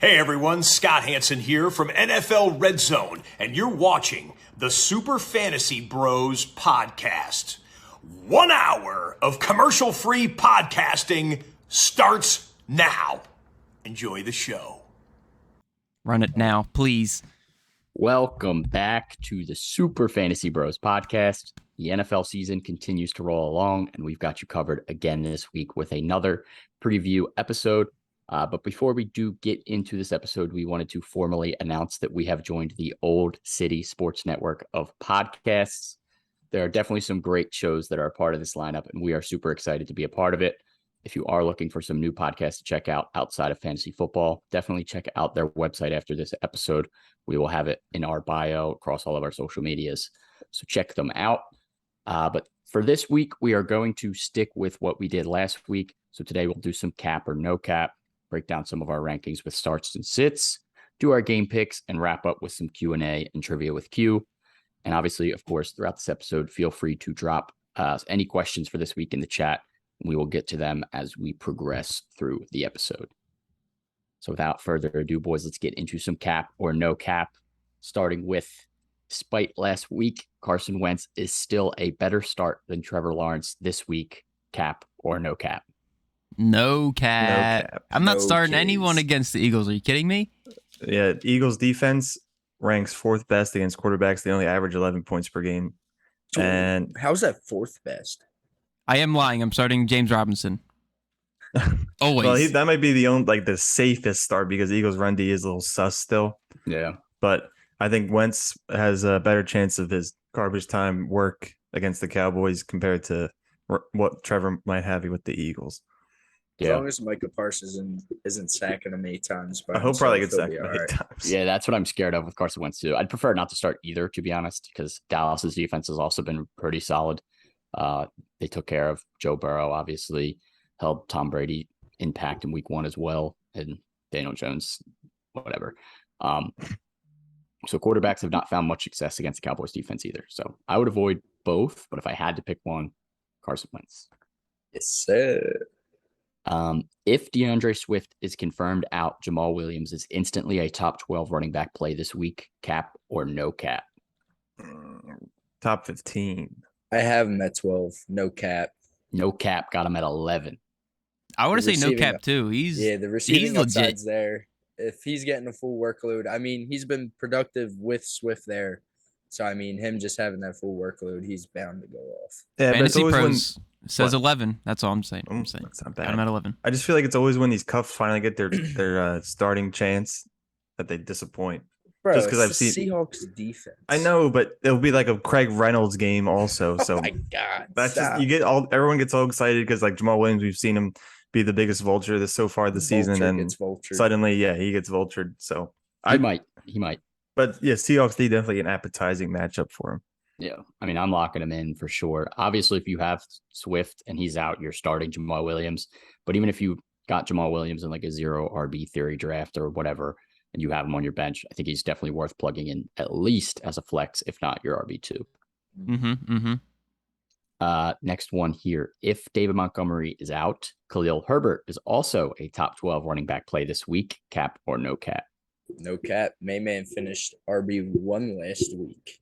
Hey everyone, Scott Hansen here from NFL Red Zone, and you're watching the Super Fantasy Bros podcast. 1 hour of commercial-free podcasting starts now. Enjoy the show. Run it now, please. Welcome back to the Super Fantasy Bros podcast. The NFL season continues to roll along, and we've got you covered again this week with another preview episode. But before we do get into this episode, we wanted to formally announce that we have joined the Old City Sports Network of podcasts. There are definitely some great shows that are a part of this lineup, and we are super excited to be a part of it. If you are looking for some new podcasts to check out outside of fantasy football, definitely check out their website after this episode. We will have it in our bio across all of our social medias, so check them out. But for this week, we are going to stick with what we did last week. So today we'll do some cap or no cap, break down some of our rankings with starts and sits, do our game picks, and wrap up with some Q&A and trivia with Q. And obviously, of course, throughout this episode, feel free to drop any questions for this week in the chat. We will get to them as we progress through the episode. So without further ado, boys, let's get into some cap or no cap, starting with, despite last week, Carson Wentz is still a better start than Trevor Lawrence this week. Cap or no cap? No cap. I'm not starting kids. anyone against the Eagles. Are you kidding me? Yeah, Eagles defense ranks fourth best against quarterbacks. They only average 11 points per game. And how's that fourth best? I am lying. I'm starting James Robinson. Always. well, that might be the safest start because Eagles run D is a little sus still. Yeah. But I think Wentz has a better chance of his garbage time work against the Cowboys compared to what Trevor might have with the Eagles. As long as Micah Parsons isn't sacking him 8 times. I hope probably gets sacked 8 times. Yeah, that's what I'm scared of with Carson Wentz too. I'd prefer not to start either, to be honest, because Dallas's defense has also been pretty solid. They took care of Joe Burrow, obviously, held Tom Brady intact in week 1 as well, and Daniel Jones, whatever. So quarterbacks have not found much success against the Cowboys defense either. So I would avoid both, but if I had to pick one, Carson Wentz. Yes, sir. If DeAndre Swift is confirmed out, Jamal Williams is instantly a top 12 running back play this week. Cap or no cap? Top 15. I have him at 12. No cap. No cap. Got him at 11. I want to The say no receiving cap too. The receiving legit. upside's there. If he's getting a full workload, I mean, he's been productive with Swift there. So, I mean, him just having that full workload, he's bound to go off. Yeah, Fantasy but Pros says 11. That's all I'm saying. That's not bad. Got him at 11. I just feel like it's always when these Cuffs finally get their starting chance that they disappoint. Bro, Just 'cause it's I've the seen- Seahawks defense. I know, but it'll be like a Craig Reynolds game also. So Oh, my God. that's stop. just everyone gets all excited because like Jamal Williams, we've seen him be the biggest vulture so far this season, Vulture and gets vultured. suddenly, he gets vultured. So He might. but yeah, Seahawks D definitely an appetizing matchup for him. Yeah. I mean, I'm locking him in for sure. Obviously, if you have Swift and he's out, you're starting Jamal Williams. But even if you got Jamal Williams in like a 0 RB theory draft or whatever, and you have him on your bench, I think he's definitely worth plugging in at least as a flex, if not your RB2. Next one here. If David Montgomery is out, Khalil Herbert is also a top 12 running back play this week. Cap or no cap? No cap. Mayman finished RB1 last week.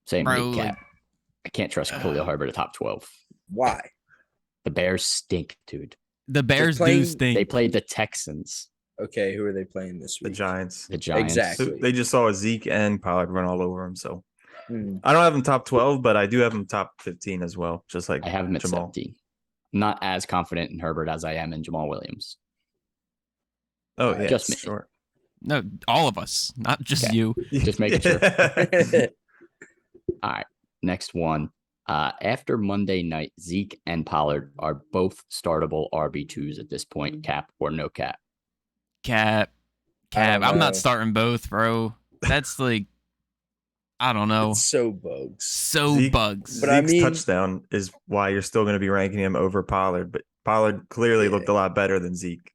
Same Bro, big cap. I can't trust Khalil Herbert at top 12. Why? The Bears stink, dude. The Bears playing- do stink. They played the Texans. Okay, who are they playing this The week? Giants. The Giants. Exactly. So they just saw a Zeke and Pollard run all over him. So Hmm. I don't have him top 12, but I do have him top 15 as well. Just like I have him at Jamal. 17. I'm not as confident in Herbert as I am in Jamal Williams. Oh yeah, Just me. sure. No, all of us, not just Okay. you. Just making sure. All right. Next one. After Monday night, Zeke and Pollard are both startable RB2s at this point. Cap or no cap? Cap. I don't I'm know. not starting both, bro. That's like, I don't know. It's so bugs. So Zeke- bugs. But I Zeke's mean- touchdown is why you're still going to be ranking him over Pollard, but Pollard clearly Yeah. looked a lot better than Zeke.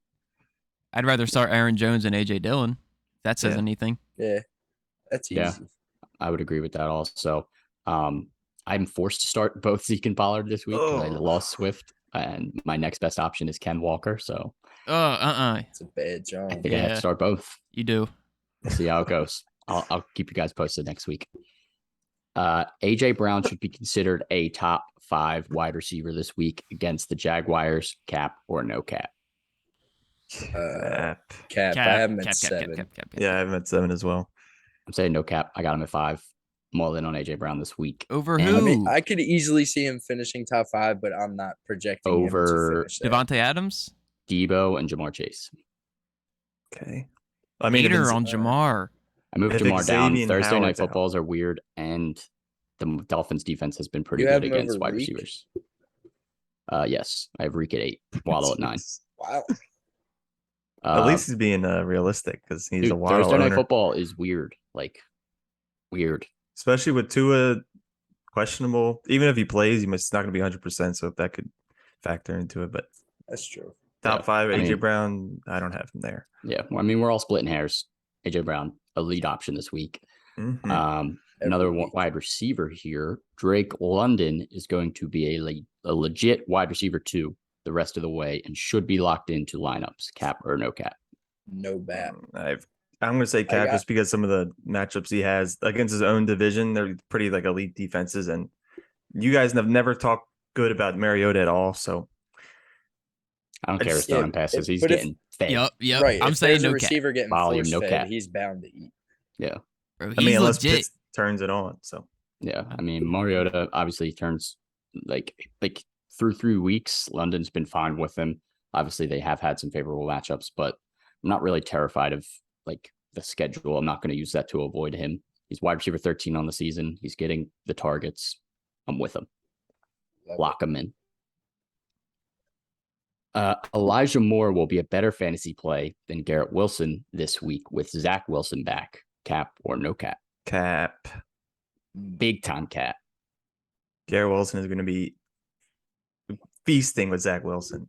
I'd rather start Aaron Jones and AJ Dillon. If that says Yeah. anything. Yeah, that's easy. Yeah. I would agree with that also. I'm forced to start both Zeke and Pollard this week because I Oh. lost Swift, and my next best option is Ken Walker. So It's a bad I job. think I have to start both. You do. We'll see how it goes. I'll keep you guys posted next week. AJ Brown should be considered a top 5 wide receiver this week against the Jaguars. Cap or no cap? Cap. I Cap. have him at Cap. 7. Yeah, I have him at 7 as well. I'm saying no cap. I got him at 5. I'm all in on AJ Brown this week. Over And who? I mean, I could easily see him finishing top 5, but I'm not projecting him Over to finish there. Devontae Adams? Debo and Jamar Chase. Okay. I mean, Hater on Jamar. I moved If Jamar down. Xavier Thursday night Howard's out. footballs are weird, and the Dolphins defense has been pretty You have good him against over wide Reek? receivers. Yes, I have Reek at 8, Waddle at 9. Wow. At least he's being realistic because he's dude, a Waddle Thursday night owner. football is weird. Like, weird. Especially with Tua questionable. Even if he plays, he's not going to be 100%. So that could factor into it. But That's true. top Yeah, 5, I AJ mean- Brown, I don't have him there. Yeah, well, I mean, we're all splitting hairs. AJ Brown, a lead option this week. Mhm. Another week. wide receiver here, Drake London, is going to be a legit wide receiver 2 the rest of the way and should be locked into lineups, cap or no cap. No bad. I'm going to say Cap got- just because some of the matchups he has against his own division, they're pretty like elite defenses. And you guys have never talked good about Mariota at all. So I don't I care just- his throwing yeah, passes. He's but if- getting fed. Yep. Right. I'm if saying there's a no cap. receiver getting Volume, force no fed, cap. he's bound to eat. Bro, I mean, he's unless legit. Pitts turns it on. So Yeah, I mean, Mariota obviously turns like through 3 weeks. London's been fine with him. Obviously, they have had some favorable matchups, but I'm not really terrified of like the schedule. I'm not going to use that to avoid him. He's wide receiver 13 on the season. He's getting the targets. I'm with him. Love Lock him in. Elijah Moore will be a better fantasy play than Garrett Wilson this week with Zach Wilson back. Cap or no cap? Cap. Big time cap. Garrett Wilson is going to be feasting with Zach Wilson.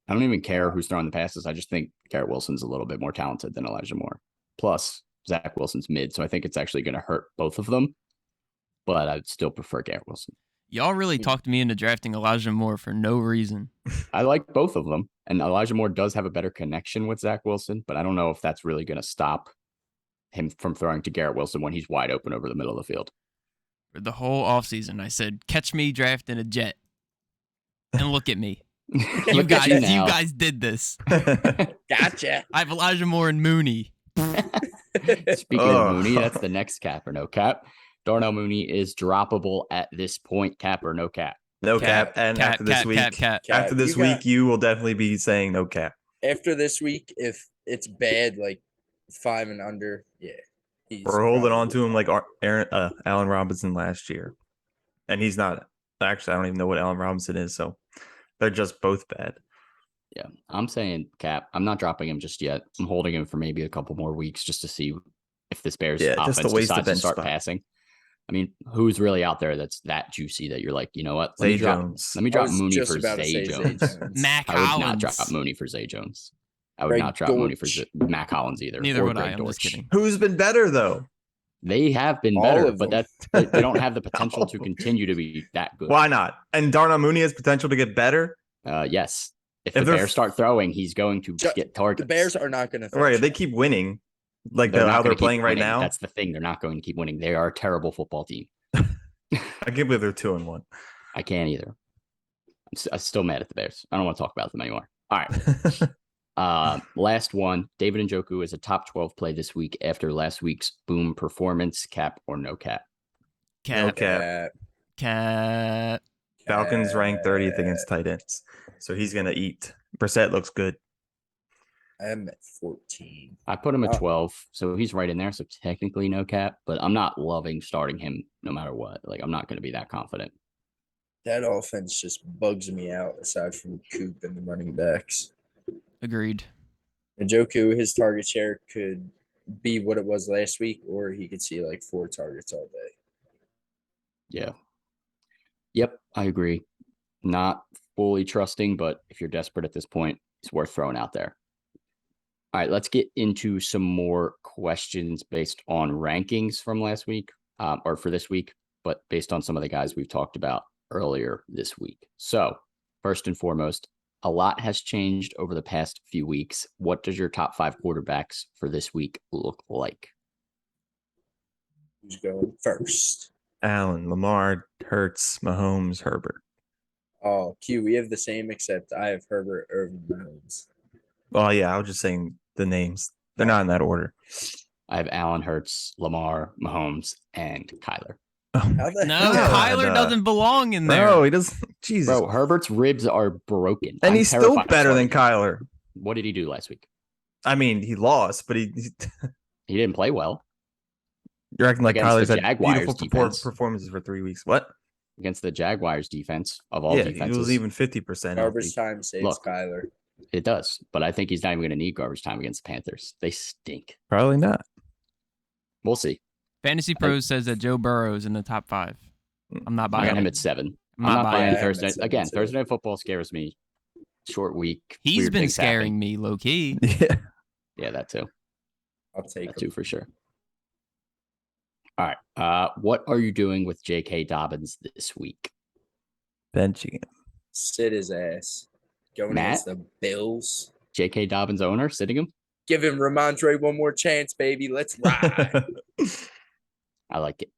I don't even care who's throwing the passes. I just think Garrett Wilson's a little bit more talented than Elijah Moore. Plus, Zach Wilson's mid, so I think it's actually going to hurt both of them. But I'd still prefer Garrett Wilson. Y'all really talked me into drafting Elijah Moore for no reason. I like both of them, and Elijah Moore does have a better connection with Zach Wilson, but I don't know if that's really going to stop him from throwing to Garrett Wilson when he's wide open over the middle of the field. For the whole offseason, I said, catch me drafting a Jet. And look at me. You Look at guys, now. you guys did this. Gotcha. I have Elijah Moore and Mooney. Speaking Oh. of Mooney, that's the next cap or no cap. Darnell Mooney is droppable at this point, cap or no cap. No cap. And Cap, after this cap, week, cap, cap. after this You got- week, you will definitely be saying no cap. After this week, if it's bad, like 5 and under, yeah. We're holding on to him like Allen Robinson last year. And he's not. Actually, I don't even know what Allen Robinson is. So they're just both bad. Yeah, I'm saying cap. I'm not dropping him just yet. I'm holding him for maybe a couple more weeks just to see if this Bears Yeah, just offense to waste the decides to bench start spot. passing. I mean, who's really out there that's that juicy that you're like, you know what? Zay Jones. Let me I drop was Mooney just for about to Zay say Jones. Zay Jones. Mac I would not Hollins. drop Mooney for Zay Jones. I would Greg not drop Mooney for Dortch. Mac Hollins either. Neither or would I. Greg I'm just Dortch. kidding. Who's been better, though? They have been All better, of but them. they don't have the potential to continue to be that good. Why not? And Darnell Mooney has potential to get better. Yes. If If the they're- Bears start throwing, he's going to Ju- get targets. The Bears are not going to. Right. They keep winning. Like They're not how gonna they're keep playing right winning. now. That's the thing. They're not going to keep winning. They are a terrible football team. I can't believe they're 2-1. I can't either. I'm still mad at the Bears. I don't want to talk about them anymore. All right. Last one. David Njoku is a top 12 play this week after last week's boom performance. Cap or no cap? No Cap. cap. Cap. Falcons ranked 30th against tight ends. So he's going to eat. Brissett looks good. I'm at 14. I put him at Oh. 12, so he's right in there. So technically no cap, but I'm not loving starting him no matter what. Like, I'm not going to be that confident. That offense just bugs me out aside from Coop and the running backs. Agreed. Njoku, his target share could be what it was last week, or he could see like 4 targets all day. Yeah. Yep, I agree. Not fully trusting, but if you're desperate at this point, it's worth throwing out there. All right, let's get into some more questions based on rankings from last week or for this week, but based on some of the guys we've talked about earlier this week. So, first and foremost, a lot has changed over the past few weeks. What does your top 5 quarterbacks for this week look like? Who's going first? Allen, Lamar, Hurts, Mahomes, Herbert. Oh, Q, we have the same, except I have Herbert, Irvin, Mahomes. Well, yeah, I was just saying the names. They're not in that order. I have Allen, Hurts, Lamar, Mahomes, and Kyler. How the No, hell? Kyler doesn't belong in there. No, he doesn't. Jesus. Bro, Herbert's ribs are broken. And I'm he's still terrified of better than starting him. Kyler. What did he do last week? I mean, he lost, but he He didn't play well you're acting like Against Kyler's the had Jaguars beautiful defense. performances for 3 weeks. What? against the Jaguars defense of all Yeah, defenses. it was even 50%. Garbage time saves Look. Kyler. It does, but I think he's not even going to need garbage time against the Panthers. They stink. Probably not. We'll see. Fantasy Pros says that Joe Burrow's in the top 5. I'm not I buying got him it. at 7. I'm I'm not not buying buying it. Thursday. I'm at 7 Again, too. Thursday Night Football scares me. Short week. He's weird been things happen. scaring me low key. Yeah. Yeah, that too. I'll take That him. too for sure. All right. What are you doing with J.K. Dobbins this week? Benching him. Sit his ass. Going Matt? against the Bills. J.K. Dobbins owner sitting him? Give him Ramondre one more chance, baby. Let's ride. I like it.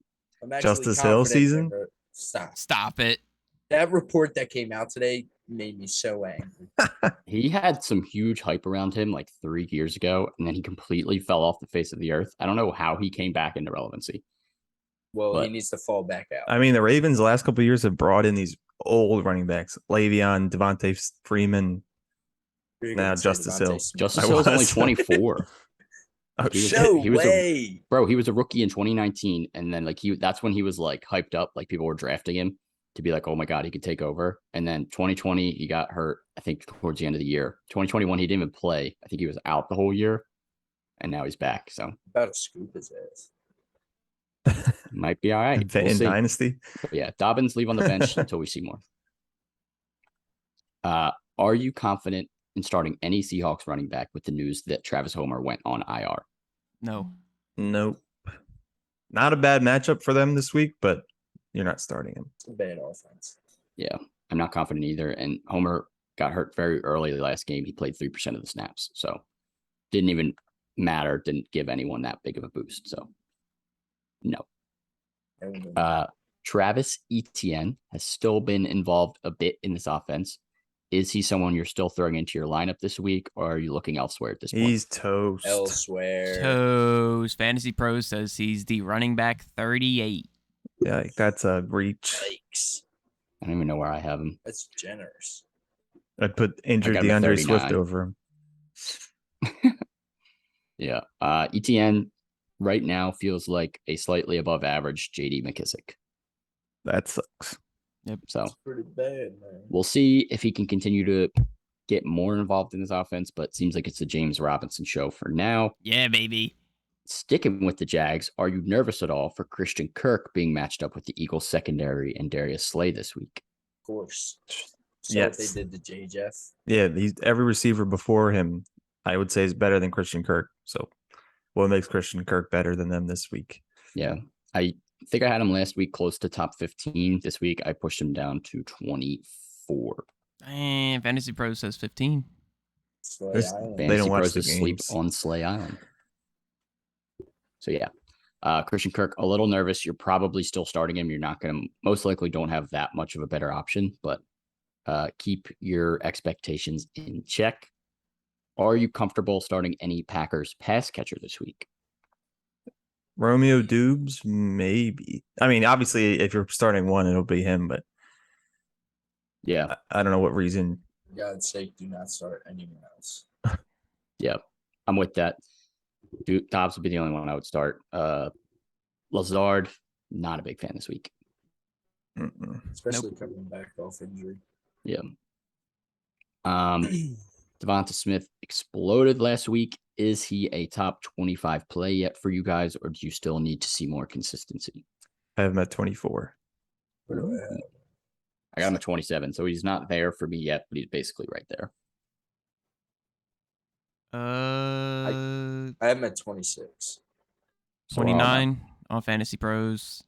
I'm actually Justice Hill confident season? that- Stop. Stop it. That report that came out today made me so angry. He had some huge hype around him like 3 years ago, and then he completely fell off the face of the earth. I don't know how he came back into relevancy. Well, he But- needs to fall back out. I mean, the Ravens the last couple of years have brought in these old running backs. Le'Veon, Devonta Freeman. You're Now gonna say Justice Devontae Hill. Smith. Justice I Hill's only was. 24. Oh, He was- shit. No he was a- way. Bro, he was a rookie in 2019, and then that's when he was like hyped up, like people were drafting him to be like, oh my god, he could take over. And then 2020, he got hurt, I think towards the end of the year. 2021, he didn't even play. I think he was out the whole year, and now he's back. So About to scoop his ass. might be all right. in We'll see. Dynasty. But yeah, Dobbins leave on the bench until we see more. Are you confident in starting any Seahawks running back with the news that Travis Homer went on IR? No. Nope. Not a bad matchup for them this week, but you're not starting him. It's a bad offense. Yeah, I'm not confident either. And Homer got hurt very early the last game. He played 3% of the snaps. So didn't even matter. Didn't give anyone that big of a boost. So no. Travis Etienne has still been involved a bit in this offense. Is he someone you're still throwing into your lineup this week, or are you looking elsewhere at this point? He's toast. Elsewhere. Toes. Fantasy Pros says he's the running back 38. Yeah, that's a reach. Yikes. I don't even know where I have him. That's generous. I'd put injured I got him at DeAndre Swift 39. over him. Yeah. Etienne right now feels like a slightly above average JD McKissick. That sucks. So It's pretty bad, man. we'll see if he can continue to get more involved in this offense, but it seems like it's the James Robinson show for now. Yeah, baby. Sticking with the Jags, are you nervous at all for Christian Kirk being matched up with the Eagles secondary and Darius Slay this week? Of course. So Yes. what they did to J. Jeff. Yeah, every receiver before him, I would say, is better than Christian Kirk. So what makes Christian Kirk better than them this week? Yeah. I think I had him last week close to top 15. This week, I pushed him down to 24. And Fantasy Pros says 15. Slay There's- Island. They don't Fantasy watch Pros the is asleep games. on Slay Island. So yeah, Christian Kirk, a little nervous. You're probably still starting him. You're not going to, most likely don't have that much of a better option, but keep your expectations in check. Are you comfortable starting any Packers pass catcher this week? Romeo Dubes, maybe. I mean, obviously, if you're starting one, it'll be him, but Yeah, I don't know what reason. For God's sake, do not start anyone else. yeah, I'm with that. Dobbs would be the only one I would start. Lazard, not a big fan this week. Mm-mm. Especially coming back off injury. Yeah. Devonta Smith exploded last week. Is he a top 25 play yet for you guys, or do you still need to see more consistency? I have him at 24. What do I have? I got him at 27, so he's not there for me yet, but he's basically right there. I have him at 26. So we're all about- 29 on Fantasy Pros.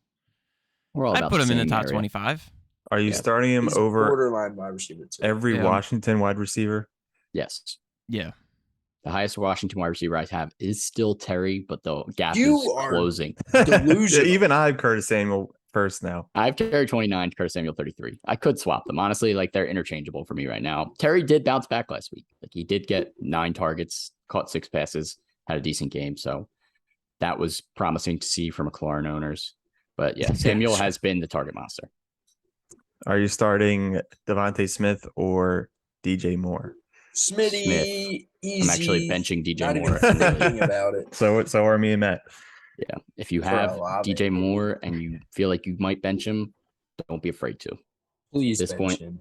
We're all I about put the him in the same top area. 25. Are you Yeah. starting him He's a over borderline wide receiver too. every Yeah. Washington wide receiver? Yes. Yeah. The highest Washington wide receiver I have is still Terry, but the gap You is are closing. delusional. Even I have Curtis Samuel first now. I have Terry 29, Curtis Samuel 33. I could swap them. Honestly, like they're interchangeable for me right now. Terry did bounce back last week. Like he did get 9 targets, caught 6 passes, had a decent game. So that was promising to see for McLaurin owners. But yeah, Samuel has been the target monster. Are you starting Devonta Smith or DJ Moore? Smitty, Smith. easy. I'm actually benching DJ Not Moore. even thinking about it. So are me and Matt. Yeah. If you For have Olave, DJ maybe. Moore and you feel like you might bench him, don't be afraid to. Please This bench point, him.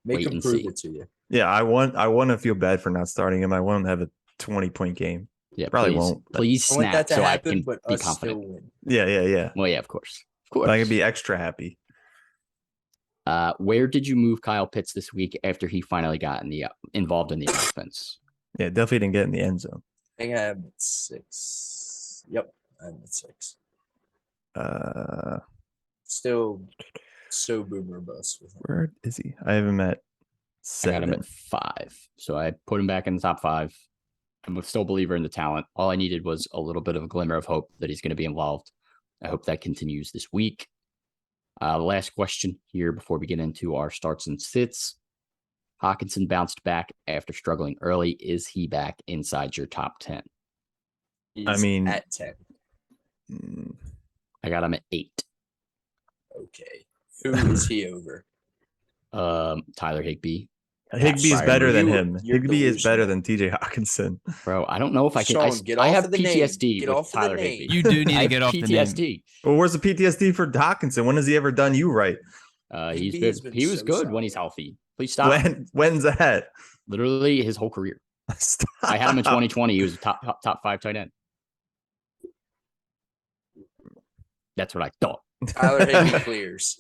Make wait him and prove see. it to you. Yeah, I want to feel bad for not starting him. I want him to have a 20-point game. Yeah, Probably please, won't, but- please I want snap that to so I happen, can but be us confident. still win. Yeah. Well, yeah, of course. Of course. But I can be extra happy. Where did you move Kyle Pitts this week after he finally got involved in the offense? Yeah, definitely didn't get in the end zone. I think I have him at 6. Yep, I'm at 6. Still so boomer bust with him. Where is he? I have him at I got him 7. at 5, so I put him back in the top 5. I'm still a believer in the talent. All I needed was a little bit of a glimmer of hope that he's going to be involved. I hope that continues this week. Last question here before we get into our starts and sits. Hawkinson bounced back after struggling early. Is he back inside your top 10? He's mean- at 10. I got him at 8. Okay. Who is he over? Tyler Higbee. Higbee's Brian, better than you- him. you're Higbee is better delusional. than TJ Hawkinson. Bro, I don't know if I can. Sean, get I off have of the name. PTSD Get with off of the Tyler name. Higbee. You do need I to have get off the name. PTSD. Well, where's the PTSD for Hawkinson? When has he ever done you right? He's Higbee has good. been He was so good when he's solid. healthy. Please stop. When's that? Literally his whole career. Stop. I had him in 2020. He was a top 5 tight end. That's what I thought. Tyler Higbee clears.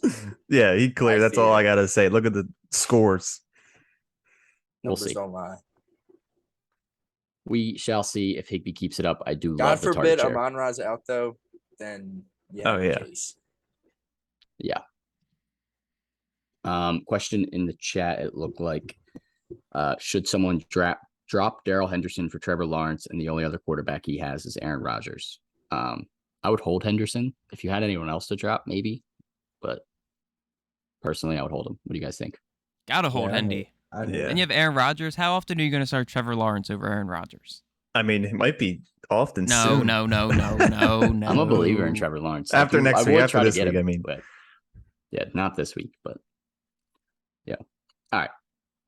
Yeah, he cleared. I That's all fear. I gotta say. Look at the scores. We'll Numbers see. don't lie. We shall see if Higbee keeps it up. I do God love the forbid target share. Amon-Ra's out though, then Oh, yeah. Case. Yeah. Question in the chat. It looked like should someone drop Darrell Henderson for Trevor Lawrence, and the only other quarterback he has is Aaron Rodgers. I would hold Henderson. If you had anyone else to drop, maybe. But personally, I would hold him. What do you guys think? Gotta hold Yeah, Hendy. Yeah. And you have Aaron Rodgers. How often are you going to start Trevor Lawrence over Aaron Rodgers? I mean, it might be often No, soon. no. I'm a believer in Trevor Lawrence. After next I week, would after try to this get week, him, I mean. but yeah, not this week, but yeah. All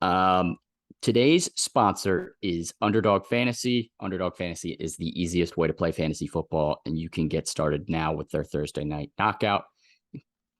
right. Today's sponsor is Underdog Fantasy. Underdog Fantasy is the easiest way to play fantasy football, and you can get started now with their Thursday night knockout.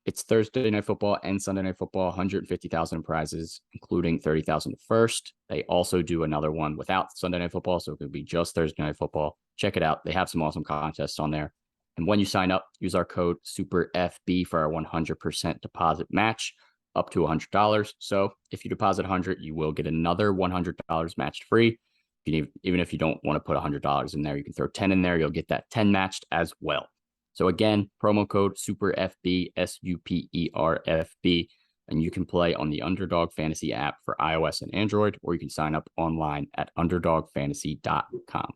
It's Thursday night football and Sunday night football, 150,000 prizes, including 30,000 first. They also do another one without Sunday night football, so it could be just Thursday night football. Check it out. They have some awesome contests on there. And when you sign up, use our code SUPERFB for our 100% deposit match up to $100. So if you deposit $100, you will get another $100 matched free. Even if you don't want to put $100 in there, you can throw 10 in there. You'll get that 10 matched as well. So again, promo code SUPERFB, SUPERFB, and you can play on the Underdog Fantasy app for iOS and Android, or you can sign up online at underdogfantasy.com.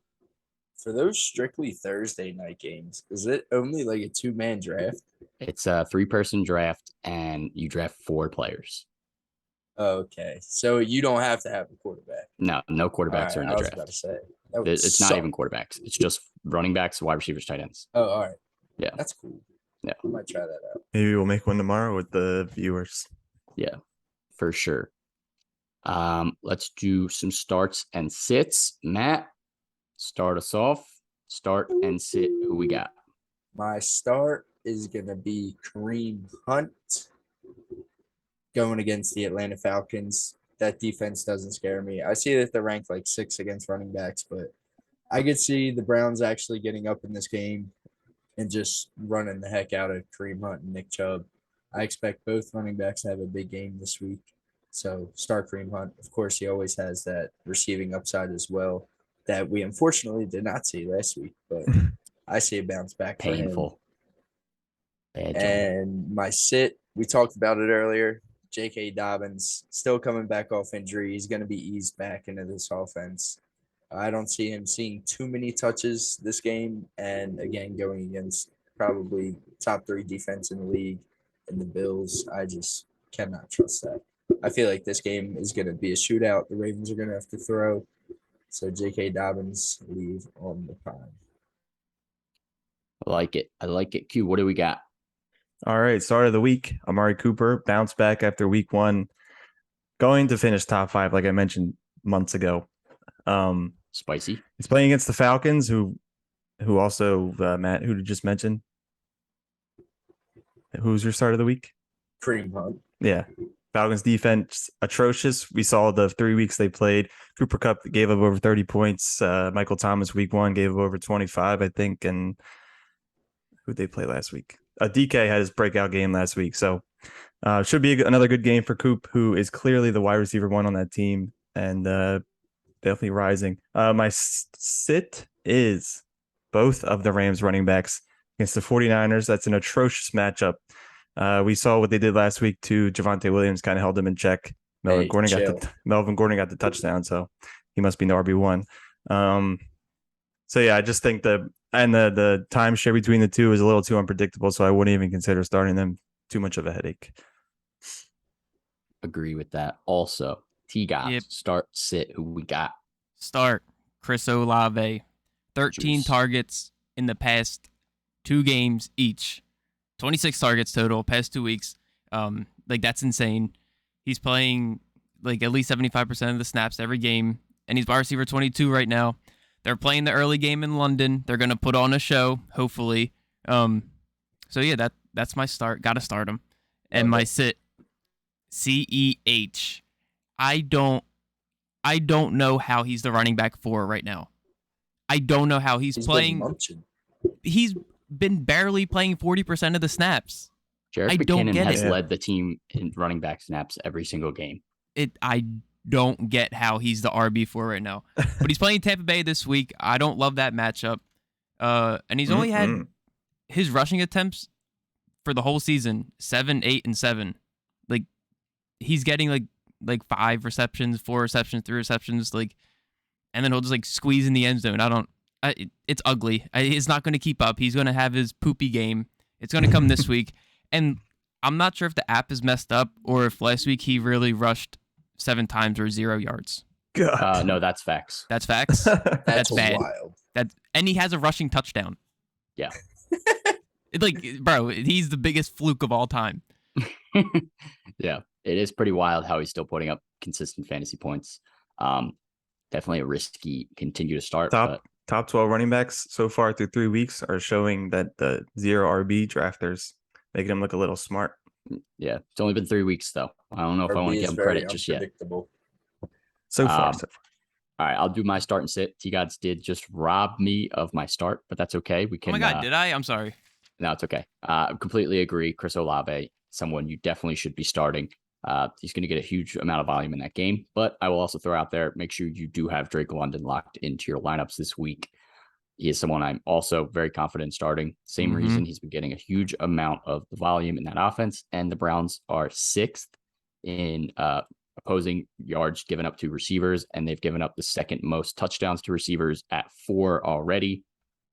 For those strictly Thursday night games, is it only like a 2-man draft? It's a 3-person draft, and you draft 4 players. Okay, so you don't have to have a quarterback. No quarterbacks are in the I was draft. about to say that would It's not suck. even quarterbacks. It's just running backs, wide receivers, tight ends. Oh, all right. Yeah. That's cool. Yeah. I might try that out. Maybe we'll make one tomorrow with the viewers. Yeah, for sure. Let's do some starts and sits. Matt, start us off. Start and sit. Who we got? My start is gonna be Kareem Hunt going against the Atlanta Falcons. That defense doesn't scare me. I see that they're ranked like 6 against running backs, but I could see the Browns actually getting up in this game and just running the heck out of Kareem Hunt and Nick Chubb. I expect both running backs to have a big game this week. So start Kareem Hunt. Of course, he always has that receiving upside as well that we unfortunately did not see last week, but I see a bounce back for him. Painful. Bad job. And my sit We talked about it earlier. J.K. Dobbins still coming back off injury. He's going to be eased back into this offense. I don't see him seeing too many touches this game. And again, going against probably top 3 defense in the league and the Bills, I just cannot trust that. I feel like this game is going to be a shootout. The Ravens are going to have to throw. So J.K. Dobbins, leave on the pine. I like it. Q, what do we got? All right, start of the week. Amari Cooper bounced back after week 1, going to finish top 5, like I mentioned months ago. Spicy. He's playing against the Falcons, who also Matt, who did just mention. Who's your start of the week? Kareem Hunt. Yeah, Falcons defense atrocious. We saw the 3 weeks they played. Cooper Kupp gave up over 30 points. Michael Thomas week 1 gave up over 25, I think. And who'd they play last week? DK had his breakout game last week. So should be another good game for Coop, who is clearly the wide receiver 1 on that team and definitely rising. My sit is both of the Rams running backs against the 49ers. That's an atrocious matchup. We saw what they did last week to Devonta Williams, kind of held him in check. Melvin Gordon got the touchdown, so he must be the RB1. So yeah, I just think the timeshare between the two is a little too unpredictable, so I wouldn't even consider starting them. Too much of a headache. Agree with that. Also, T-Gods, Yep. Start, sit, who we got? Start Chris Olave. 13 Juice. targets in the past 2 games each. 26 targets total past 2 weeks. That's insane. He's playing like at least 75% of the snaps every game, and he's wide receiver 22 right now. They're playing the early game in London. They're gonna put on a show, hopefully. So yeah, that's my start. Got to start him, and my sit, CEH. I don't know how he's the running back 4 right now. I don't know how he's playing. He's been barely playing 40% of the snaps. Jarrett I don't McKinnon get has it. led the team in running back snaps every single game. I don't get how he's the RB4 right now. But he's playing Tampa Bay this week. I don't love that matchup. And he's only had his rushing attempts for the whole season 7, 8, and 7. Like he's getting like 5 receptions, 4 receptions, 3 receptions, and then he'll just squeeze in the end zone. It's ugly. It's not going to keep up. He's going to have his poopy game. It's going to come this week. And I'm not sure if the app is messed up or if last week he really rushed 7 times or 0 yards. God. No, that's facts. That's facts. That's bad. wild. And he has a rushing touchdown. Yeah. Bro, he's the biggest fluke of all time. Yeah, it is pretty wild how he's still putting up consistent fantasy points. Definitely a risky continue to start. Top 12 running backs so far through 3 weeks are showing that the 0 RB drafters making him look a little smart. Yeah, it's only been 3 weeks though. I don't know if I want to give him credit just yet. So far. All right, I'll do my start and sit. T-Gods did just rob me of my start, but that's okay. We can. Oh my God, did I? I'm sorry. No, it's okay. Completely agree. Chris Olave, someone you definitely should be starting. He's going to get a huge amount of volume in that game, but I will also throw out there, make sure you do have Drake London locked into your lineups this week. He is someone I'm also very confident in starting. Same reason he's been getting a huge amount of the volume in that offense, and the Browns are 6th in opposing yards given up to receivers, and they've given up the 2nd most touchdowns to receivers at 4 already.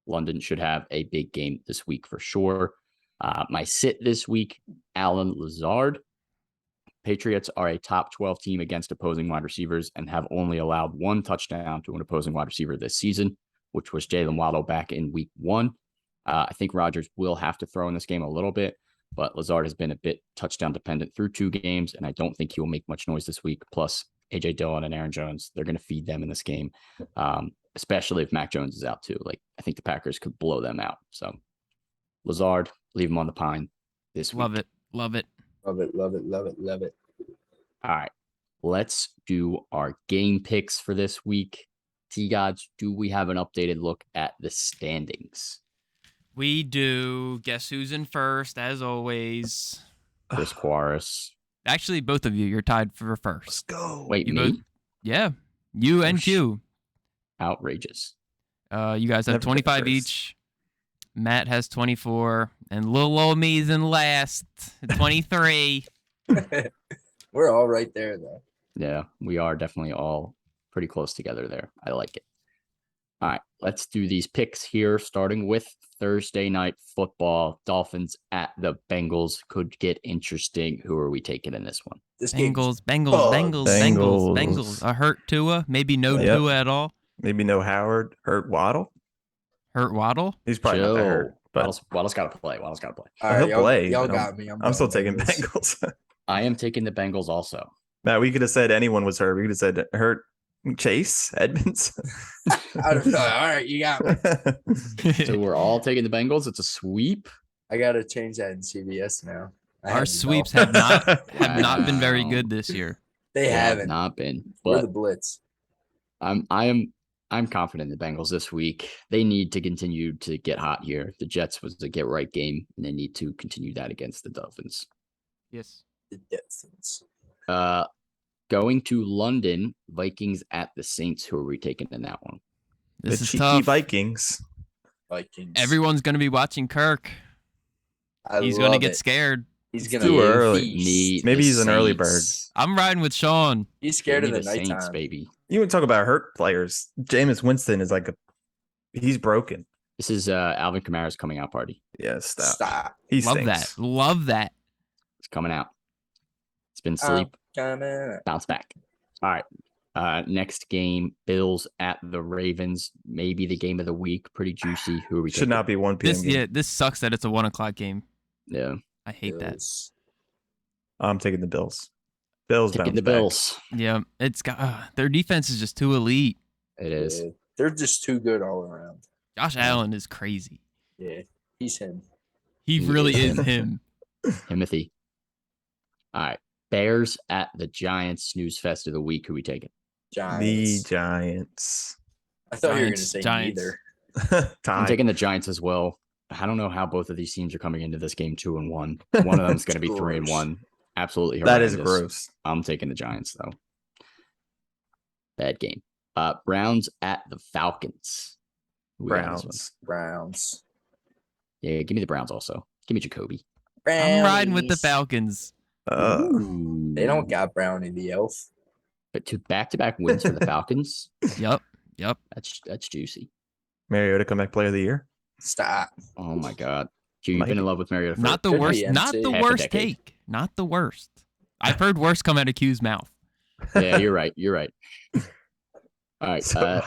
London should have a big game this week for sure. My sit this week, Allen Lazard. Patriots are a top 12 team against opposing wide receivers and have only allowed 1 touchdown to an opposing wide receiver this season, which was Jalen Waddle back in week 1. I think Rodgers will have to throw in this game a little bit, but Lazard has been a bit touchdown dependent through 2 games, and I don't think he will make much noise this week. Plus, A.J. Dillon and Aaron Jones, they're going to feed them in this game, especially if Mac Jones is out too. I think the Packers could blow them out. So, Lazard, leave him on the pine this week. Love it. Love it. All right, let's do our game picks for this week. T-Gods, do we have an updated look at the standings? We do. Guess who's in first, as always? Chris Quares. Actually, both of you, you're tied for first. Let's go. Wait, You me? both- Yeah. You and Q. Outrageous. You guys have Never 25 first. each. Matt has 24, and little old me's in last, 23. We're all right there, though. Yeah, we are definitely all pretty close together there. I like it. All right, let's do these picks here, starting with Thursday night football. Dolphins at the Bengals could get interesting. Who are we taking in this one? This game's Bengals. Bengals. A hurt Tua, maybe no Yep. Tua at all. Maybe no Howard. Hurt Waddle. Hurt Waddle. He's probably not that hurt. But Waddle's got to play. All he'll play. Y'all but got me. I'm still going taking Bengals. Bengals. I am taking the Bengals also. Matt, we could have said anyone was hurt. We could have said hurt Chase Edmonds. I don't know. All right, you got me. So we're all taking the Bengals. It's a sweep. I got to change that in CBS now. Our sweeps have not been very good this year. They haven't. Not been. We're But the Blitz. I'm confident in the Bengals this week. They need to continue to get hot here. The Jets was a get right game, and they need to continue that against the Dolphins. Yes. The Dolphins. Going to London, Vikings at the Saints. Who are we taking in that one? This The is cheeky tough. Vikings. Vikings. Everyone's going to be watching Kirk. He's going to get scared. He's It's going to too early. Need Maybe the he's an early Saints. I'm riding with Sean. He's scared Give of me the Saints, nighttime. baby. You would talk about hurt players. Jameis Winston is like he's broken. This is Alvin Kamara's coming out party. Yeah, stop. Stop. He Love stinks. that. Love that. It's coming out. It's been sleep. Coming. Bounce back. All right. Next game, Bills at the Ravens. Maybe the game of the week. Pretty juicy. Who are we Should taking? not be 1 p.m. game. This sucks that it's a 1:00 game. Yeah. I hate that. Bills. I'm taking the Bills. Bills Taking bounce the back. Bills. Yeah, it's got their defense is just too elite. It is. Yeah, they're just too good all around. Josh Allen is crazy. Yeah, he's him. He He really is is him. Timothy. All right. Bears at the Giants. Snooze fest of the week. Who we taking? Giants. The Giants. I thought you were going to Giants, say Giants. neither. I'm Tie. taking the Giants as well. I don't know how both of these teams are coming into this game 2-1. One of them's going to be 3-1. Absolutely That is horrendous. gross. I'm taking the Giants though. Bad game. Browns at the Falcons. Who we got in this one? Browns. Browns. Yeah, give me the Browns also. Give me Jacoby. I'm riding with the Brownies. Falcons. Ooh. They don't got Brownie the elf. But to back-to-back wins for the Falcons. Yep. That's juicy. Mariota comeback player of the year. Stop. Oh my God. Q, you've Like been in it. love with Mariota for Not the Could worst. be Not MC. the Half a worst decade. take. Not the worst. I've heard worse come out of Q's mouth. Yeah, you're right. You're right. All right. So,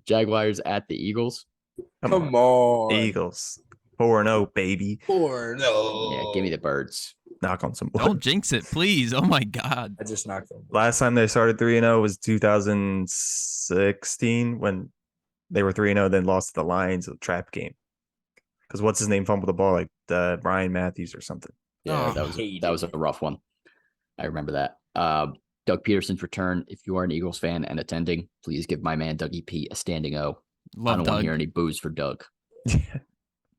Jaguars at the Eagles. Come on. Eagles. 4-0, baby. Or no. Yeah, give me the Birds. Knock on some wood. Don't jinx it, please. Oh my God. I just knocked them. Last time they started 3-0 was 2016 when they were 3-0, then lost to the Lions, a trap game. Because what's his name fumbled the ball like Brian Matthews or something. Yeah, Oh, that was a rough one. I remember that. Doug Peterson's return. If you are an Eagles fan and attending, please give my man Dougie P a standing O. I Love don't want to Doug. hear any boos for Doug.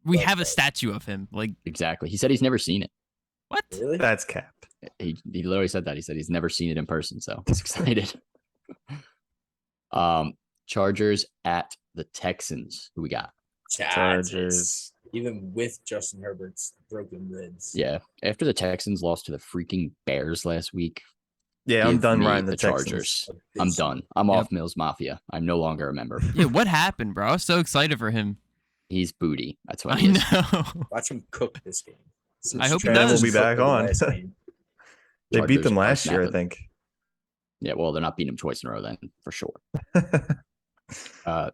We Love have a Doug. statue of him. Like Exactly. He said he's never seen it. what? Really? That's cap. He literally said that. He said he's never seen it in person, so he's excited. Chargers at the Texans. Who we got? Chargers. Even with Justin Herbert's broken ribs. Yeah. After the Texans lost to the freaking Bears last week, Yeah, I'm give done me riding the the Texans. Chargers. I'm done. I'm off Mills Mafia. I'm no longer a member. Yeah, what happened, bro? I was so excited for him. He's booty. That's what I he is. know. Watch him cook this game. I hope he Trent will does. be back on. Last game. They beat Chargers them are last year, I snapping. think. Yeah, well, they're not beating him twice in a row then, for sure.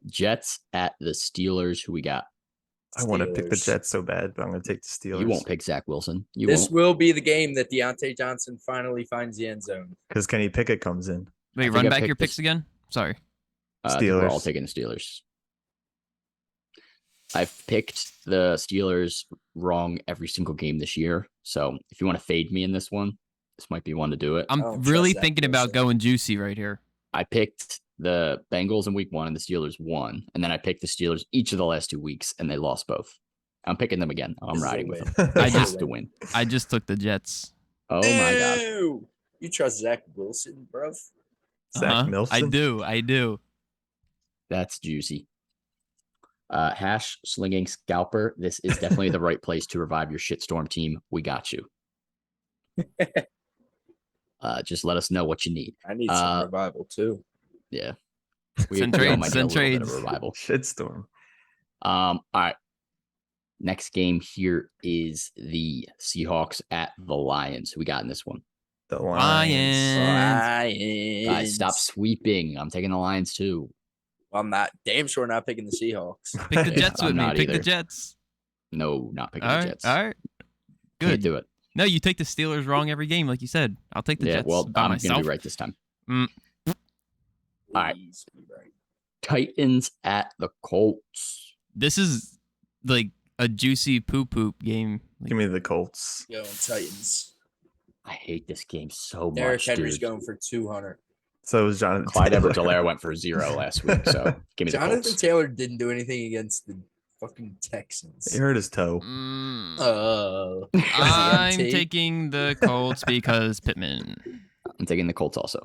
Jets at the Steelers. Who we got? I want to pick the Steelers. Jets so bad, but I'm going to take the Steelers. You won't pick Zach Wilson. You This won't. will be the game that Deontay Johnson finally finds the end zone. Because Kenny Pickett comes in. Wait, think run I back your picked this- picks again. Sorry. I think we're all Steelers. taking the Steelers. I've picked the Steelers wrong every single game this year. So if you want to fade me in this one, this might be one to do it. I I'm don't really trust that thinking about person. going juicy right here. I picked the Bengals in week 1 and the Steelers won. And then I picked the Steelers each of the last 2 weeks and they lost both. I'm picking them again. I'm This is a riding with win. them. I I just- have to win. I just took the Jets. Oh my God. Ew. You trust Zach Wilson, bruv? Zach Uh-huh. Milson. I do. That's juicy. Hash slinging scalper. This is definitely the right place to revive your shitstorm team. We got you. Just let us know what you need. I need some revival too. Yeah. Send all trades, might need send a little bit trades. of revival. Shitstorm. All right. Next game here is the Seahawks at the Lions. Who we got in this one? The Lions. Guys, stop sweeping. I'm taking the Lions too. I'm not damn sure not picking the Seahawks. Pick the Yeah, Jets I'm with me. not Pick the either. Jets. No, not picking All the right. Jets. All right. Can't Good. do it. No, you take the Steelers wrong every game, like you said. I'll take the Yeah, Jets well, by I'm myself. going to be right this time. Mm. All right. Please be right. Titans at the Colts. This is like a juicy poop game. Give me the Colts. Going Titans. I hate this game so Derrick much, Henry's dude. going for 200. So is Jonathan Clyde Taylor. Edwards-Helaire went for 0 last week, so give me the Jonathan Colts. Taylor didn't do anything against the fucking Texans. He hurt his toe. Oh. I'm MT? taking the Colts because Pittman. I'm taking the Colts also.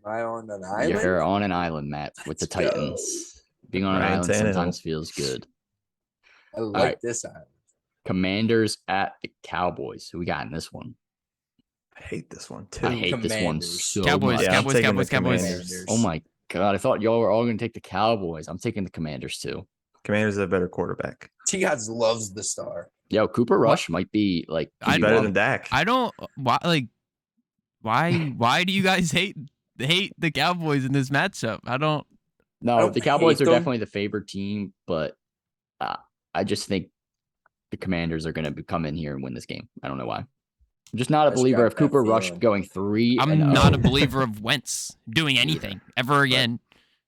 Am I on an island? You're on an island, Matt, with the Let's go. Titans. Being on an Ryan island Tannehill. sometimes feels good. I like right. this island. Commanders at the Cowboys. Who we got in this one? I hate this one too. I hate this one Commanders. so Cowboys, much. Yeah, I'm Cowboys, taking Cowboys, the Cowboys. Commanders. Oh my god! I thought y'all were all going to take the Cowboys. I'm taking the Commanders too. Commanders have a better quarterback. T. Gods loves the star. Yo, Cooper Rush might be like I He's QB1. better than Dak. I don't why do you guys hate the Cowboys in this matchup? I don't No, don't the Cowboys hate are them. definitely the favored team, but I just think the Commanders are going to come in here and win this game. I don't know why. I'm just not a I just believer got of that Cooper Rush feeling. going 3. I'm and not 0. a believer of Wentz doing anything ever again.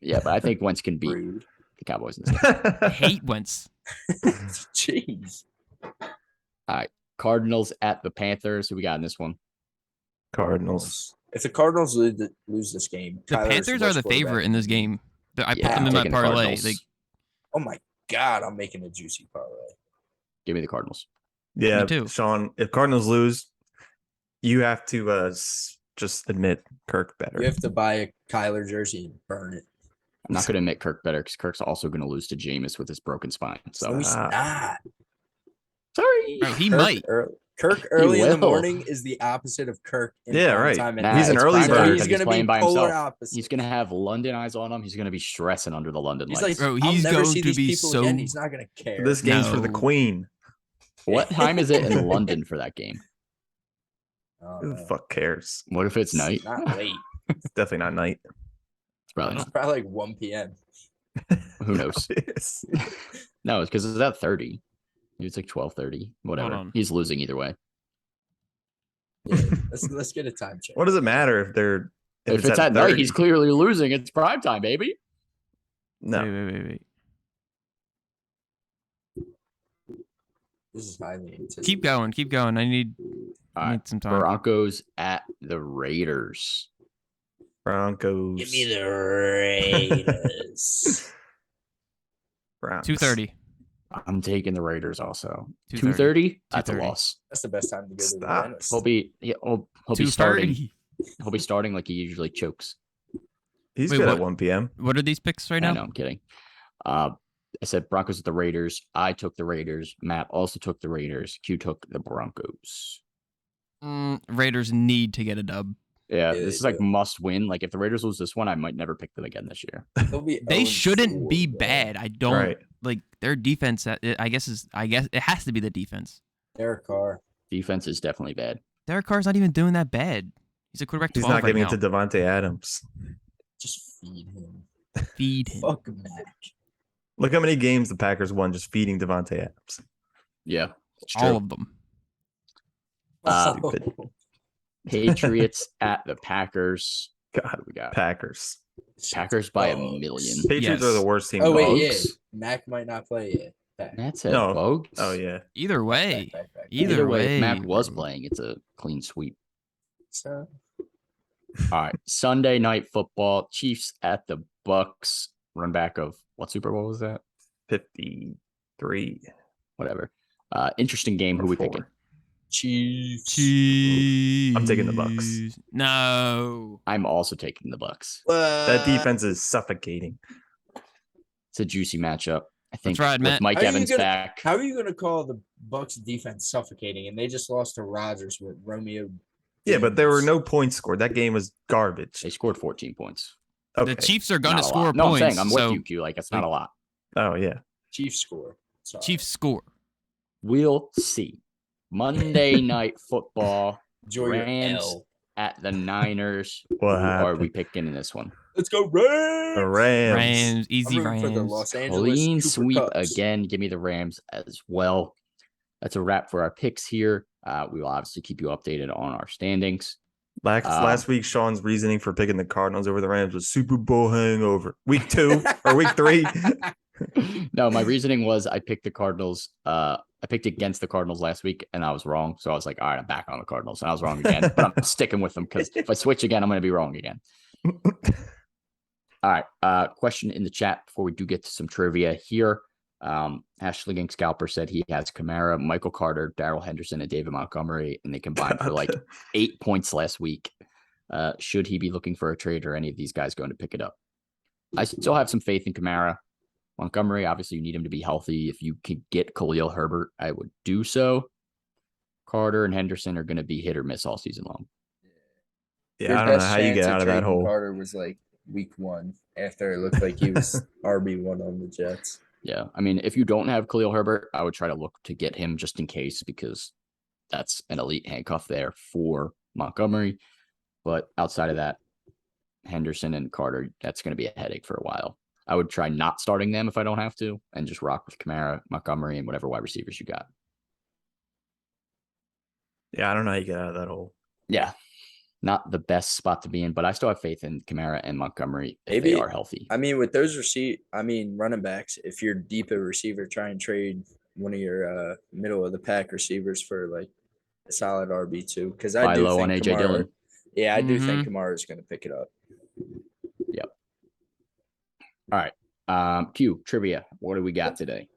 Yeah, but I think Wentz can beat Rude. the Cowboys in this game. I hate Wentz. Jeez. Cardinals at the Panthers. Who we got in this one? Cardinals. If the Cardinals lose this game, The Kyler's Panthers are worst the favorite quarterback. in this game. I put Yeah, them I'm in my taking the parlay. Cardinals. Like Oh my god, I'm making a juicy parlay. Give me the Cardinals. Yeah, too. Sean. If Cardinals lose, you have to just admit Kirk better. You have to buy a Kyler jersey and burn it. I'm not going to admit Kirk better because Kirk's also going to lose to Jameis with his broken spine. So No, he's not. sorry. bro, he Kirk might. Kirk early in the will. morning is the opposite of Kirk. In Yeah, prime right. time at Nah, He's an it's early prime bird. time So because he's going to playing be by polar himself. opposite. He's going to have London eyes on him. He's going to be stressing under the London He's lights. like, Bro, I'll he's never going see to these be people so- again. He's not going to care. This game's for the No. Queen. What time is it in London for that game? Who the fuck cares? What if it's night? Not late. It's definitely not night. It's probably It's not. probably like 1 p.m. Who knows? Yes. No, it's because it's at 30. Maybe it's like 12:30. Whatever. on. He's losing either way. Yeah, let's get a time check. What does it matter if they're If it's at night, 30? he's clearly losing. It's prime time, baby. No. Wait. This is highly anticipated. Keep going. I need All right. some time. Broncos at the Raiders. Broncos. Give me the Raiders. Browns. 2:30. I'm taking the Raiders also. 2:30. 2:30? That's a 2:30. loss. That's the best time to go to the Stop. dentist. He'll be starting. 2:30. He'll be starting like he usually chokes. He's Wait, good what? at 1 p.m. What are these picks right I now? know, I'm kidding. I said Broncos at the Raiders. I took the Raiders. Matt also took the Raiders. Q took the Broncos. Raiders need to get a dub. Yeah, Yeah, this is they like do. must win. Like if the Raiders lose this one, I might never pick them again this year. They'll be They 0-4, shouldn't be bro. bad. I don't Right. like their defense. I guess it has to be the defense. Derek Carr. Defense is definitely bad. Derek Carr's not even doing that bad. He's a quarterback 12 He's not right giving now. it to Devontae Adams. Just feed him. Feed him. Fuck Mac. Look how many games the Packers won just feeding Devontae Adams. Yeah, it's true. All of them. Stupid. Patriots at the Packers. God, What we got? Packers. Packers by a Bugs. million. Patriots Yes. are the worst team. Oh, in the wait, league. yeah. Bugs? Mac might not play yet. Back. Matt said No. Bugs. Oh yeah. Either way. Back. Either way, if Mac was bro. playing, it's a clean sweep. So, All right, Sunday night football. Chiefs at the Bucks. Run back of what Super Bowl was that? 53. Whatever. Interesting game. Who we picking? Chiefs. Chiefs. I'm taking the Bucks. No. I'm also taking the Bucks. That defense is suffocating. It's a juicy matchup. I think That's right, with Matt. Mike How are you Evans gonna- back, How are you going to call the Bucks defense suffocating? And they just lost to Rodgers with Romeo. Yeah, but there were Doubs. no points scored. That game was garbage. they scored 14 points. Okay. The Chiefs are going Not to a score lot. No, points. I'm saying I'm so with you, Q. Like, it's not a lot. Oh yeah. Chiefs score. Sorry. Chiefs score. We'll see. Monday Night Football. Enjoy your Rams L. at the Niners. What Who are happened? we picking in this one? Let's go Rams. The Rams. Rams, easy I'm rooting for the Rams. Los Angeles Clean Cooper sweep Cubs. again. Give me the Rams as well. That's a wrap for our picks here. We will obviously keep you updated on our standings. Last week, Sean's reasoning for picking the Cardinals over the Rams was Super Bowl hangover. Week 2 or week 3. No, my reasoning was I picked the Cardinals. I picked against the Cardinals last week, and I was wrong. So I was like, all right, I'm back on the Cardinals. And I was wrong again, but I'm sticking with them because if I switch again, I'm going to be wrong again. All right. Question in the chat before we do get to some trivia here. Ashling Scalper said he has Kamara, Michael Carter, Darrell Henderson, and David Montgomery, and they combined for like 8 points last week. Should he be looking for a trade or any of these guys going to pick it up? I still have some faith in Kamara. Montgomery, obviously, you need him to be healthy. If you could get Khalil Herbert, I would do so. Carter and Henderson are going to be hit or miss all season long. Yeah, Your I don't know best how you get chance out of that trading hole. Carter was like week 1 after it looked like he was RB1 on the Jets. Yeah. I mean, if you don't have Khalil Herbert, I would try to look to get him just in case because that's an elite handcuff there for Montgomery. But outside of that, Henderson and Carter, that's going to be a headache for a while. I would try not starting them if I don't have to and just rock with Kamara, Montgomery, and whatever wide receivers you got. Yeah, I don't know how you get out of that hole. Yeah. Not the best spot to be in, but I still have faith in Kamara and Montgomery if Maybe- they are healthy. I mean, with those running backs, if you're deep at receiver, try and trade one of your middle of the pack receivers for like a solid RB2. Because I Buy do low think on AJ Kamara, Dillon. Yeah, I do think Kamara is going to pick it up. All right. Q, trivia. What do we got today?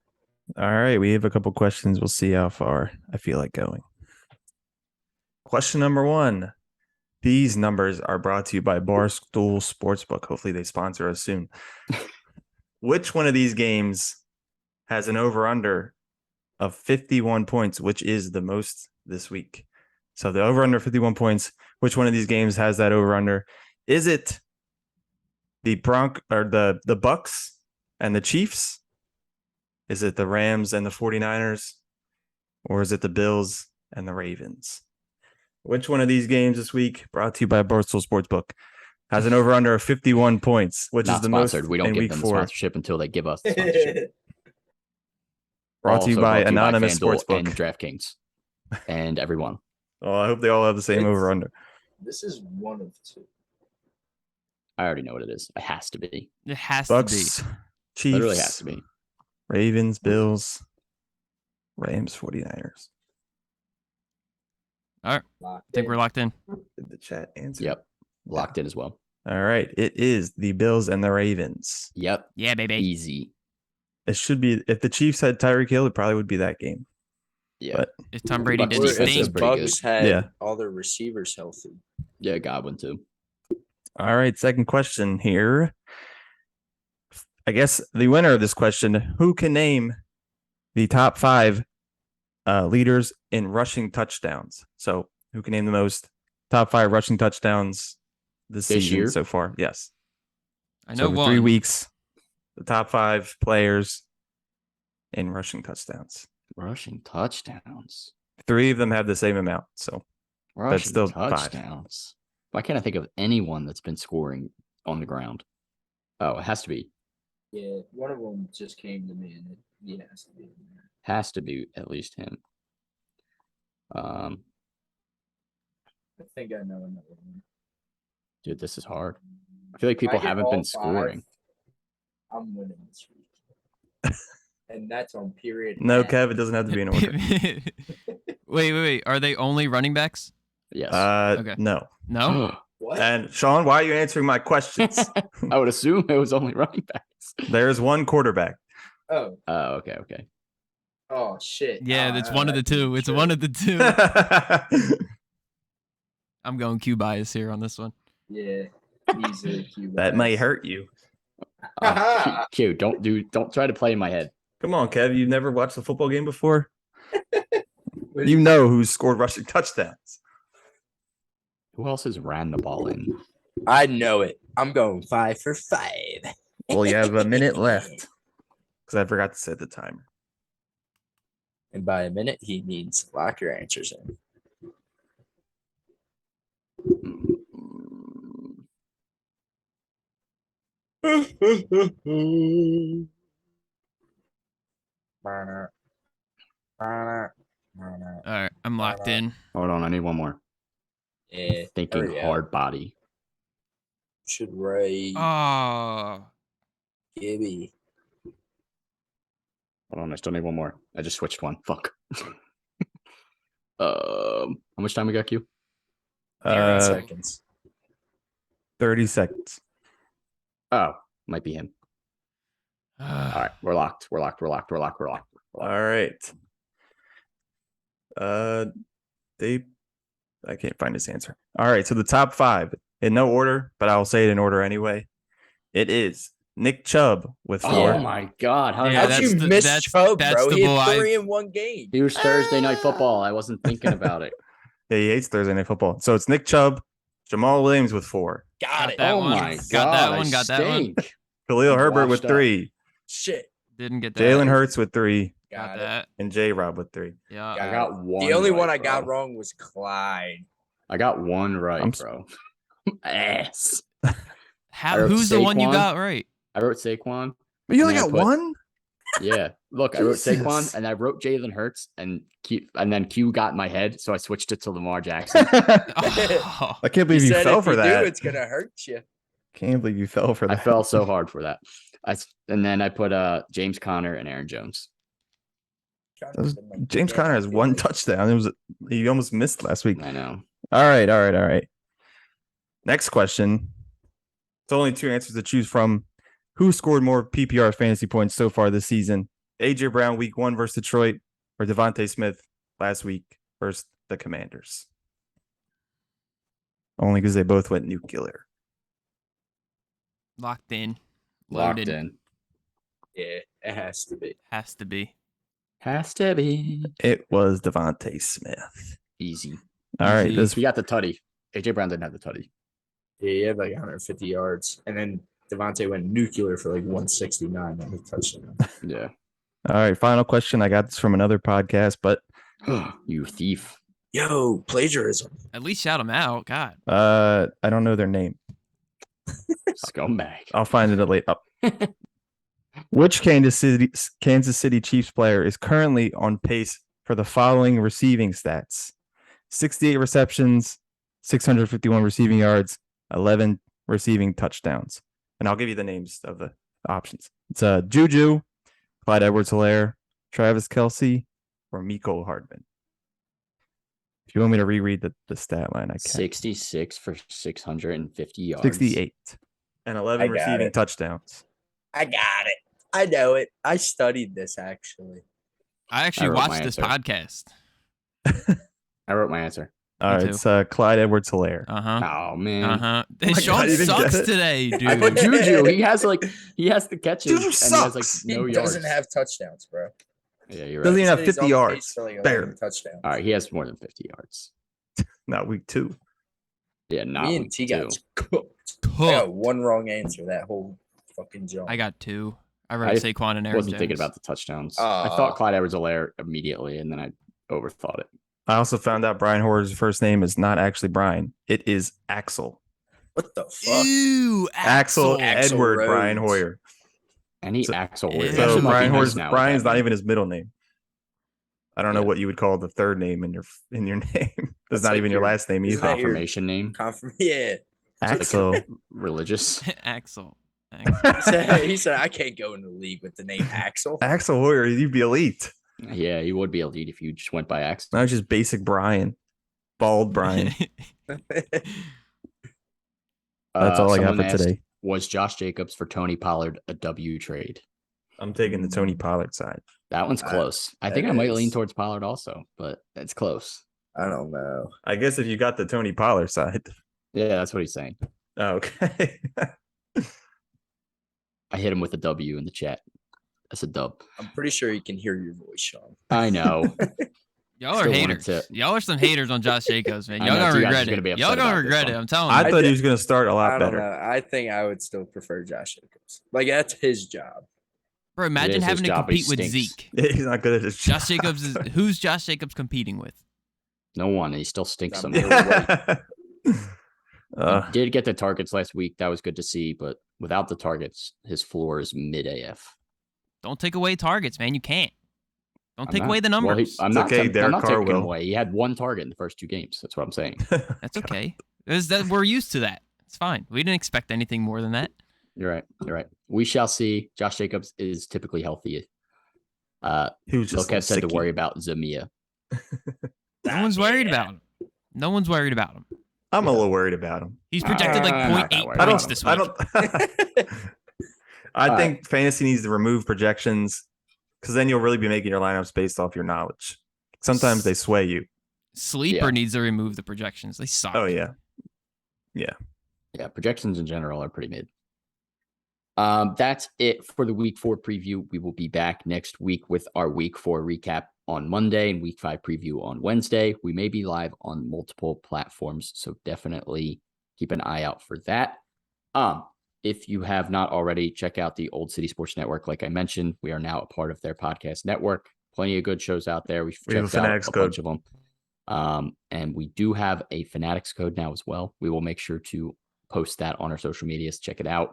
All right, we have a couple questions. We'll see how far I feel like going. Question number 1. These numbers are brought to you by Barstool Sportsbook. Hopefully they sponsor us soon. Which one of these games has an over-under of 51 points, which is the most this week? So the over-under 51 points, which one of these games has that over-under? Is it the the Bucks and the Chiefs? Is it the Rams and the 49ers? Or is it the Bills and the Ravens? Which one of these games this week, brought to you by Barstool Sportsbook, has an over-under of 51 points, which Not is the sponsored. most We don't in give week them 4? the sponsorship until they give us the sponsorship. Brought to you Also by brought to you Anonymous FanDuel Sportsbook. and DraftKings and everyone. Oh, I hope they all have the same It's- over-under. This is one of 2. I already know what it is. It has to be. It has Bucks, to be. Chiefs, Literally has to be. Ravens, Bills, Rams, 49ers. All right. I think we're locked in. Did the chat answer? Yep. Locked in as well. All right. It is the Bills and the Ravens. Yep. Yeah, baby. Easy. It should be, if the Chiefs had Tyreek Hill, it probably would be that game. Yeah. But- If Tom Brady Bucks did his defense thing. is the pretty Bucks good. had Yeah. all their receivers healthy. Yeah, Godwin too. All right. Second question here. I guess the winner of this question, who can name the top 5 leaders in rushing touchdowns? So who can name the most top 5 rushing touchdowns this season year? so far? Yes. I So know over one. 3 weeks, the top 5 players in rushing touchdowns. Rushing touchdowns. 3 of them have the same amount. So Rushing still 5. touchdowns. Why can't I think of anyone that's been scoring on the ground? Oh, it has to be. Yeah, one of them just came to me, and it has to be in there. Has to be at least him. I think I know another one. Dude, this is hard. I feel like people If I get haven't all been 5, scoring. I'm winning this week. And that's on period. no, F. Kev, it doesn't have to be in order. wait. Are they only running backs? Yes. Okay. No. No? What? And Sean, why are you answering my questions? I would assume it was only running backs. There's one quarterback. Oh, Oh, okay. oh shit. Yeah, Oh, it's one of the I didn't two. It's sure. one of the two. I'm going Q bias here on this one. Yeah, easily Q. That might hurt you. Q, don't try to play in my head. Come on, Kev. You've never watched a football game before? You know who's scored rushing touchdowns. Who else has ran the ball in? I know it. I'm going 5 for 5. Well, you have a minute left because I forgot to set the timer. And by a minute, he means lock your answers in. All right, I'm locked in. Hold on, I need one more. Yeah, Thinking hard body. Should write Oh, Gibby. Hold on, I still need one more. I just switched one. Fuck. How much time we got, Q? 30 seconds. 30 seconds. Oh, might be him. All right, we're locked. We're locked. All right. I can't find his answer. All right, so the top 5 in no order, but I'll say it in order anyway. It is Nick Chubb with 4. Oh my God! How'd you miss Chubb, bro? He had 3 in one game. He was Thursday night football. I wasn't thinking about it. Yeah, he hates Thursday night football. So it's Nick Chubb, Jamal Williams with 4. Got it. that Oh one. my Got God! that one, got that one. Khalil Herbert with washed up. 3. Shit. Didn't get that. Jalen Hurts with 3. Got Got it. that. And J-Rob with 3. Yeah. I got one. The only right, one I bro. got wrong was Clyde. I got one right, I'm bro. Ass. Who's the one you Saquon. got right? I wrote Saquon. But you only And got I put- one? Yeah. Look, I wrote Saquon Jesus. and I wrote Jalen Hurts and then Q got in my head, so I switched it to Lamar Jackson. Oh, I can't believe you said fell if for you that. do, it's gonna hurt you. Can't believe you fell for I that. fell so hard for that. And then I put James Conner and Aaron Jones. James Conner has 1 touchdown. He almost missed last week. I know. All right. Next question. It's only 2 answers to choose from. Who scored more PPR fantasy points so far this season? AJ Brown week 1 versus Detroit, or Devonta Smith last week versus the Commanders? Only because they both went nuclear. locked in. Locked Loaded. in. Yeah, it has to be. Has to be. Has to be. It was Devonta Smith. Easy. All right. Easy. This He got the tutty. AJ Brown didn't have the tutty. Yeah, he had like 150 yards, and then Devontae went nuclear for like 169 on the touchdown. Yeah. All right. Final question. I got this from another podcast, but You thief. Yo, plagiarism. At least shout him out. God. I don't know their name. Scumbag. I'll find it later. Which Kansas City Chiefs player is currently on pace for the following receiving stats: 68 receptions, 651 receiving yards, 11 receiving touchdowns? And I'll give you the names of the options. It's Juju, Clyde Edwards-Helaire, Travis Kelce, or Mecole Hardman. If you want me to reread the stat line, I can. 66 for 650 yards. 68 and I 11 got receiving it. touchdowns. I got it. I know it. I studied this actually. I actually wrote my watched this answer. podcast. I wrote my answer. All right, too. it's Clyde Edwards-Helaire. Uh-huh. Oh, man. Uh-huh. my Sean God, you didn't sucks get it? today, dude. I put Juju. He has the catches. Juju and he has sucks. like no He yards. doesn't have touchdowns, bro. Yeah, you're Doesn't right. even have He said he's 50 on pace yards. for, like, 11 Barely. touchdowns. All right, he has more than 50 yards. Not week 2. Yeah, not Me week and T 2. got cooked. I got Cooked. one wrong answer that whole fucking jump. I got 2. I wrote I Saquon and Aaron wasn't thinking Jones. about the touchdowns. I thought Clyde Edwards-Helaire immediately, and then I overthought it. I also found out Brian Hoyer's first name is not actually Brian. It is Axel. What the fuck? Ew, Axel Axel Edward Rhodes. Brian Hoyer. Any So- Axel Yeah. Williams. That So shit might Brian be Hoyer's nice now, Brian's not man. even his middle name. I don't know Yeah. what you would call the third name in your name. That's That's not like even your your- last name is either. that your- Confirmation name. Yeah. Axel. Religious. Axel. He said, I can't go in the league with the name Axel. Axel Hoyer, you'd be elite. Yeah, you would be elite if you just went by Axel. Not just basic Brian. Bald Brian. That's all I got Someone for asked, today. Was Josh Jacobs for Tony Pollard a W trade? I'm taking the Tony Pollard side. That one's Uh, close. I that think I might lean is. towards Pollard also, but it's close. I don't know. I guess if you got the Tony Pollard side. Yeah, that's what he's saying. Okay. I hit him with a W in the chat. That's a dub. I'm pretty sure you can hear your voice, Sean. I know. Y'all are Still haters. wanted Y'all are some haters on Josh Jacobs, man. I Y'all know, gonna you guys regret are gonna be it. upset Y'all gonna about this regret it. one. I'm telling I you. thought he was going to start a lot I don't better. know. I think I would still prefer Josh Jacobs. Like, that's his job. Bro, imagine is his having to job, but he compete with stinks. Zeke. He's not good at his job. Josh Jacobs is who's Josh Jacobs competing with? No one. And he still stinks I'm somehow. Uh, He did get the targets last week. That was good to see. But without the targets, his floor is mid AF. Don't take away targets, man. You can't. Don't I'm take not- away the well, numbers. I'm It's not, okay, I'm Derek not Carr taking him will. away. He had one target in the first 2 games. That's what I'm saying. That's okay. We're used to that. It's fine. We didn't expect anything more than that. You're right. You're right. We shall see. Josh Jacobs is typically healthy. he was just Look, said to sicky. worry about Zamia. No one's worried about him. No one's worried about him. I'm a little worried about him. He's projected like Not that 0.8 worried points about this him. week. I think fantasy needs to remove projections because then you'll really be making your lineups based off your knowledge. Sometimes they sway you. Sleeper Yeah. needs to remove the projections. They suck. Oh yeah. Yeah, projections in general are pretty mid. That's it for the week 4 preview. We will be back next week with our week 4 recap on Monday and week 5 preview on Wednesday. We may be live on multiple platforms, so definitely keep an eye out for that. If you have not already, check out the Old City Sports Network. Like I mentioned, we are now a part of their podcast network. Plenty of good shows out there. We've We have a checked out Fanatics a code. bunch of them. And we do have a Fanatics code now as well. We will make sure to post that on our social medias. Check it out.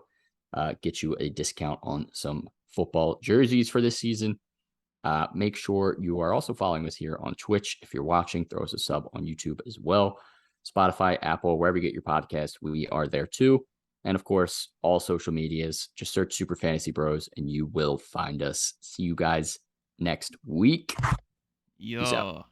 Get you a discount on some football jerseys for this season. Make sure you are also following us here on Twitch. If you're watching, throw us a sub on YouTube as well. Spotify, Apple, wherever you get your podcast, we are there too. And of course, all social medias, just search Super Fantasy Bros and you will find us. See you guys next week. Peace out. Yo.